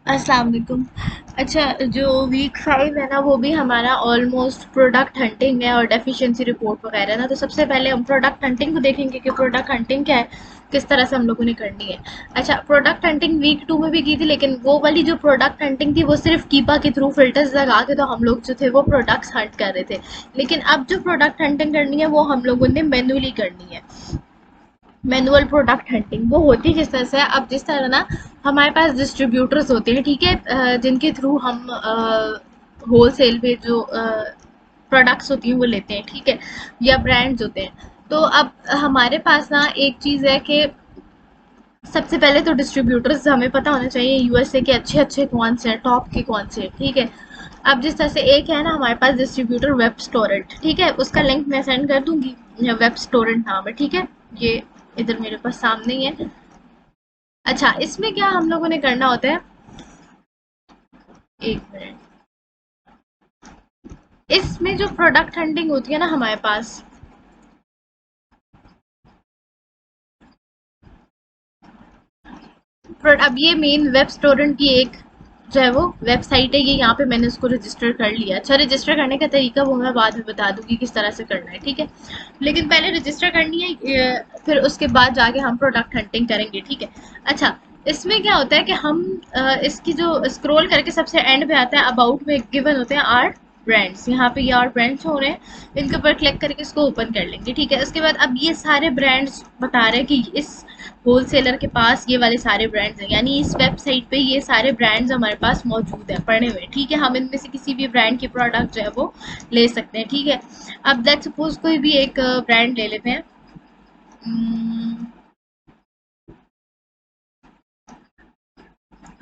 अस्सलाम वालेकुम। अच्छा, जो वीक 5 है ना वो भी हमारा ऑलमोस्ट प्रोडक्ट हंटिंग है और डेफिशिएंसी रिपोर्ट वगैरह ना। तो सबसे पहले हम प्रोडक्ट हंटिंग को देखेंगे कि प्रोडक्ट हंटिंग क्या है, किस तरह से हम लोगों ने करनी है। अच्छा, प्रोडक्ट हंटिंग वीक 2 में भी की थी, लेकिन वो वाली जो प्रोडक्ट हंटिंग थी वो सिर्फ कीपा के थ्रू फिल्टर्स लगा के तो हम लोग जो थे वो प्रोडक्ट्स हंट कर रहे थे। लेकिन अब जो प्रोडक्ट हंटिंग करनी है वो हम लोगों ने मैन्युअली करनी है। मैनुअल प्रोडक्ट हंटिंग वो होती है किस तरह से, अब जिस तरह ना हमारे पास डिस्ट्रीब्यूटर्स होते हैं, ठीक है, जिनके थ्रू हम होल सेल पे जो प्रोडक्ट्स होती हैं वो लेते हैं, ठीक है, या ब्रांड्स होते हैं। तो अब हमारे पास ना एक चीज़ है कि सबसे पहले तो डिस्ट्रीब्यूटर्स हमें पता होना चाहिए यूएसए के अच्छे अच्छे कौन से हैं, टॉप के कौन से हैं, ठीक है। अब जिस तरह से एक है ना हमारे पास डिस्ट्रीब्यूटर वेब स्टोरेंट, ठीक है, उसका लिंक मैं सेंड कर दूंगी। वेब स्टोरेंट नाम है, ठीक है, ये इधर मेरे पास सामने ही है। अच्छा, इसमें क्या हम लोगों ने करना होता है, एक मिनट, इसमें जो प्रोडक्ट हंटिंग होती है ना हमारे पास, अब ये मेन वेब स्टोरेंट की एक जो है वो वेबसाइट है, ये यहाँ पे मैंने उसको रजिस्टर कर लिया। अच्छा, रजिस्टर करने का तरीका वो मैं बाद में बता दूंगी किस तरह से करना है, ठीक है, लेकिन पहले रजिस्टर करनी है, फिर उसके बाद जाके हम प्रोडक्ट हंटिंग करेंगे, ठीक है। अच्छा, इसमें क्या होता है कि हम इसकी जो स्क्रॉल करके सबसे एंड पे आता है, अबाउट में गिवन होते हैं आर्ट ब्रांड्स, यहाँ पे ये आर्ट ब्रांड्स हो रहे हैं, इनके ऊपर क्लिक करके इसको ओपन कर लेंगे, ठीक है। उसके बाद अब ये सारे ब्रांड्स बता रहे हैं कि इस होलसेलर के पास ये वाले सारे ब्रांड्स हैं, यानी इस वेबसाइट पे ये सारे ब्रांड्स हमारे पास मौजूद है पड़े हुए, ठीक है। हम इनमें से किसी भी ब्रांड के प्रोडक्ट जो है वो ले सकते हैं, ठीक है। अब लेट्स सपोज कोई भी एक ब्रांड ले लेते हैं।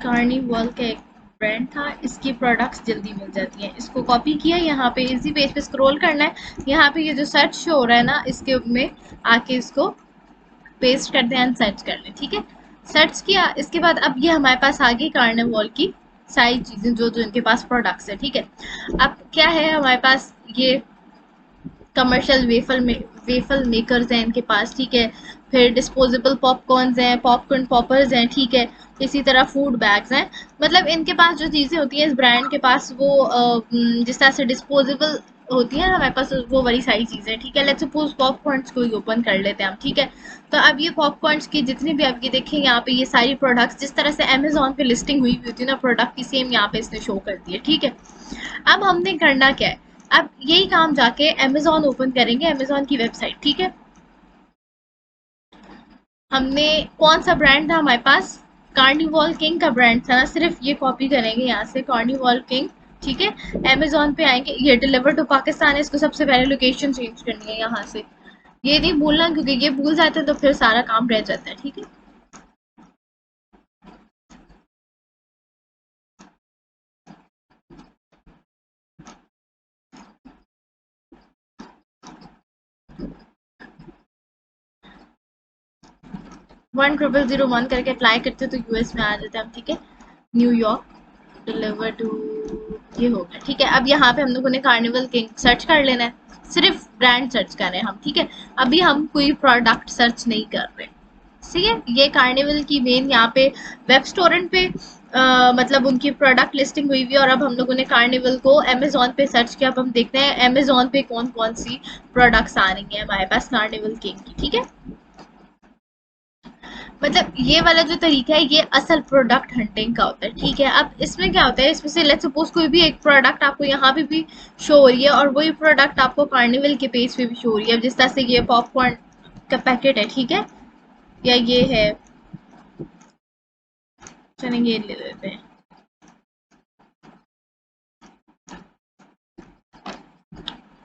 कार्निवल का एक ब्रांड था, इसकी प्रोडक्ट्स जल्दी मिल जाती हैं। इसको कॉपी किया, यहाँ पे इसी पेज पे स्क्रॉल करना है, यहाँ पे ये जो सर्च शो हो रहा है ना इसके में आके इसको पेस्ट कर दें एंड सर्च कर लें, ठीक है। सर्च किया, इसके बाद अब ये हमारे पास आ गई कार्निवल की सारी चीज़ें जो जो इनके पास प्रोडक्ट्स है, ठीक है। अब क्या है हमारे पास, ये कमर्शियल वेफल मेकर्स हैं इनके पास, ठीक है। फिर डिस्पोजेबल पॉपकॉर्न्स हैं, पॉपकॉर्न पॉपर्स हैं, ठीक है। इसी तरह फूड बैग्स हैं। मतलब इनके पास जो चीज़ें होती हैं इस ब्रांड के पास वो जिस तरह से डिस्पोजेबल होती है ना हमारे पास, वो वाली सारी चीज़ें, ठीक है। लेट्स सपोज पॉपकॉर्न्स को ही ओपन कर लेते हैं हम, ठीक है। तो अब ये पॉपकॉर्न्स की जितनी भी आप ये देखें यहाँ पे, ये सारी प्रोडक्ट्स जिस तरह से अमेजोन पे लिस्टिंग हुई हुई होती है ना प्रोडक्ट की, सेम यहाँ पे इसने शो कर दी है, ठीक है। अब हमने करना क्या है, अब यही काम जाके अमेजोन ओपन करेंगे, अमेजोन की वेबसाइट, ठीक है। हमने कौन सा ब्रांड था हमारे पास, कार्निवल किंग का ब्रांड था ना, सिर्फ ये कॉपी करेंगे यहाँ से कार्निवल किंग, ठीक है। अमेजोन पे आएंगे, ये डिलीवर टू पाकिस्तान है, इसको सबसे पहले लोकेशन चेंज करनी है यहाँ से, ये नहीं भूलना क्योंकि ये भूल जाते हैं तो फिर सारा काम रह जाता है, ठीक है। 10001 करके अप्लाई करते हैं तो यूएस में आ जाते हैं हम, ठीक है। न्यूयॉर्क डिलीवर टू, ये हो गया, ठीक है। अब यहाँ पे हम लोगों ने कार्निवल किंग सर्च कर लेना है, सिर्फ ब्रांड सर्च कर रहे हैं हम, ठीक है। अभी हम कोई प्रोडक्ट सर्च नहीं कर रहे, ठीक है। ये कार्निवल की मेन यहाँ पे वेब स्टोरेंट पे मतलब उनकी प्रोडक्ट लिस्टिंग हुई हुई है, और अब हम लोगों ने कार्निवल को अमेजोन पे सर्च किया। अब हम देखते हैं अमेजोन पे कौन कौन सी प्रोडक्ट्स आ रही हैं हमारे पास कार्निवल किंग की, ठीक है। मतलब ये वाला जो तरीका है ये असल प्रोडक्ट हंटिंग का होता है, ठीक है। अब इसमें क्या होता है, इसमें से लेट्स सपोज कोई भी एक प्रोडक्ट आपको यहाँ पे भी शो हो रही है और वही प्रोडक्ट आपको कार्निवल के पेज पे भी शो हो रही है। अब जिस तरह से ये पॉपकॉर्न का पैकेट है, ठीक है, या ये है, चलें ये ले लेते हैं,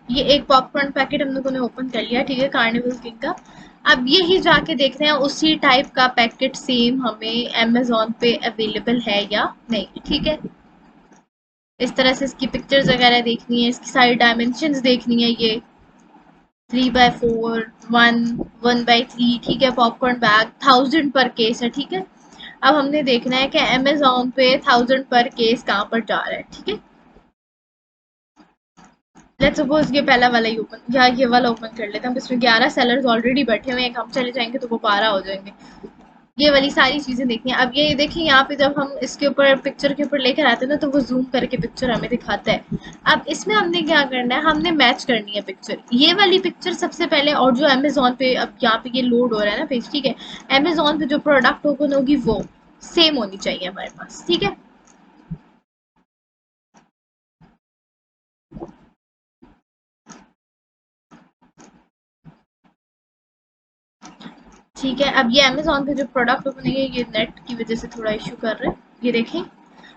ये एक पॉपकॉर्न पैकेट हम लोगों ने ओपन कर लिया, ठीक है, कार्निवल किंग का। अब यही जाके देखते हैं उसी टाइप का पैकेट सेम हमें अमेजोन पे अवेलेबल है या नहीं, ठीक है। इस तरह से इसकी पिक्चर्स वगैरह देखनी है, इसकी सारी डायमेंशंस देखनी है, ये 3x4, 1 1x3, ठीक है। पॉपकॉर्न बैग 1000 पर केस है, ठीक है। अब हमने देखना है कि अमेजोन पे 1000 पर केस कहाँ पर जा रहा है, ठीक है। लेट्स सपोज ये पहला वाला ही ओपन, या ये वाला ओपन कर लेते हैं हम, इसमें 11 सेलर्स ऑलरेडी बैठे हुए हैं, हम चले जाएंगे तो वो 12 हो जाएंगे। ये वाली सारी चीजें देखनी है। अब ये देखिए यहाँ पे जब हम इसके ऊपर पिक्चर के ऊपर लेकर आते हैं ना तो वो जूम करके पिक्चर हमें दिखाता है। अब इसमें हमने क्या करना है, हमने मैच करनी है पिक्चर, ये वाली पिक्चर सबसे पहले, और जो अमेजोन पे अब यहाँ पे ये लोड हो रहा है ना पेज, ठीक है, अमेजोन पे जो प्रोडक्ट ओपन होगी वो सेम होनी चाहिए हमारे पास, ठीक है। ठीक है, अब ये अमेजोन पे जो प्रोडक्ट ओपन है ये नेट की वजह से थोड़ा इशू कर रहा है, ये देखें।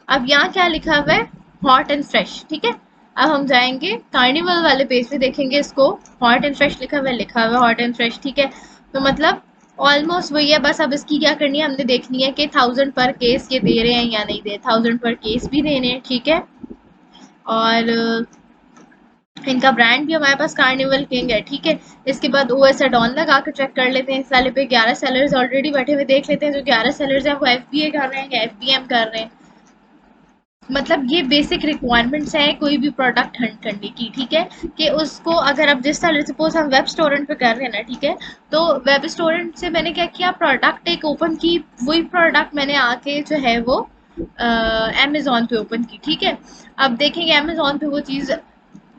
अब यहाँ क्या लिखा हुआ है, हॉट एंड फ्रेश, ठीक है। अब हम जाएंगे कार्निवल वाले पेज पे, देखेंगे इसको, हॉट एंड फ्रेश लिखा हुआ है हॉट एंड फ्रेश, ठीक है। तो मतलब ऑलमोस्ट वही है, बस अब इसकी क्या करनी है, हमने देखनी है कि 1000 पर केस ये दे रहे हैं या नहीं दे, 1000 पर केस भी देने हैं, ठीक है। और इनका ब्रांड भी हमारे पास कार्निवल किंग है, ठीक है। इसके बाद ओएस एड ऑन लगा कर चेक कर लेते हैं, इस वाले पे 11 सेलर्स ऑलरेडी बैठे हुए, देख लेते हैं जो 11 सेलर्स हैं वो एफबीए कर रहे हैं या एफबीएम कर रहे हैं। मतलब ये बेसिक रिक्वायरमेंट्स है कोई भी प्रोडक्ट हंट करने की, ठीक है। कि उसको अगर आप जिस तरह सपोज हम वेब स्टोरेंट पे कर रहे हैं ना, ठीक है, तो वेब स्टोरेंट से मैंने क्या किया, प्रोडक्ट एक ओपन की, वही प्रोडक्ट मैंने आके जो है वो अमेजोन पे ओपन की, ठीक है। अब देखेंगे अमेजोन पे वो चीज़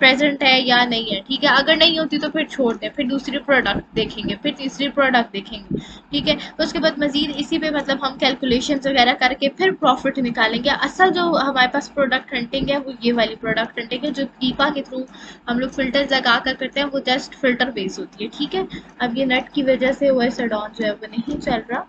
प्रेजेंट है या नहीं है, ठीक है। अगर नहीं होती तो फिर छोड़ दें, फिर दूसरी प्रोडक्ट देखेंगे, फिर तीसरी प्रोडक्ट देखेंगे, ठीक है। तो उसके बाद मजीद इसी पे मतलब हम कैलकुलेशन वगैरह करके फिर प्रॉफिट निकालेंगे। असल जो हमारे पास प्रोडक्ट हंटिंग है वो ये वाली प्रोडक्ट हंटिंग है, जो कीपा के थ्रू हम लोग फिल्टर लगा कर करते हैं, वो जस्ट फिल्टर बेस होती है, ठीक है। अब ये नेट की वजह से वो एड ऑन जो है वो नहीं चल रहा,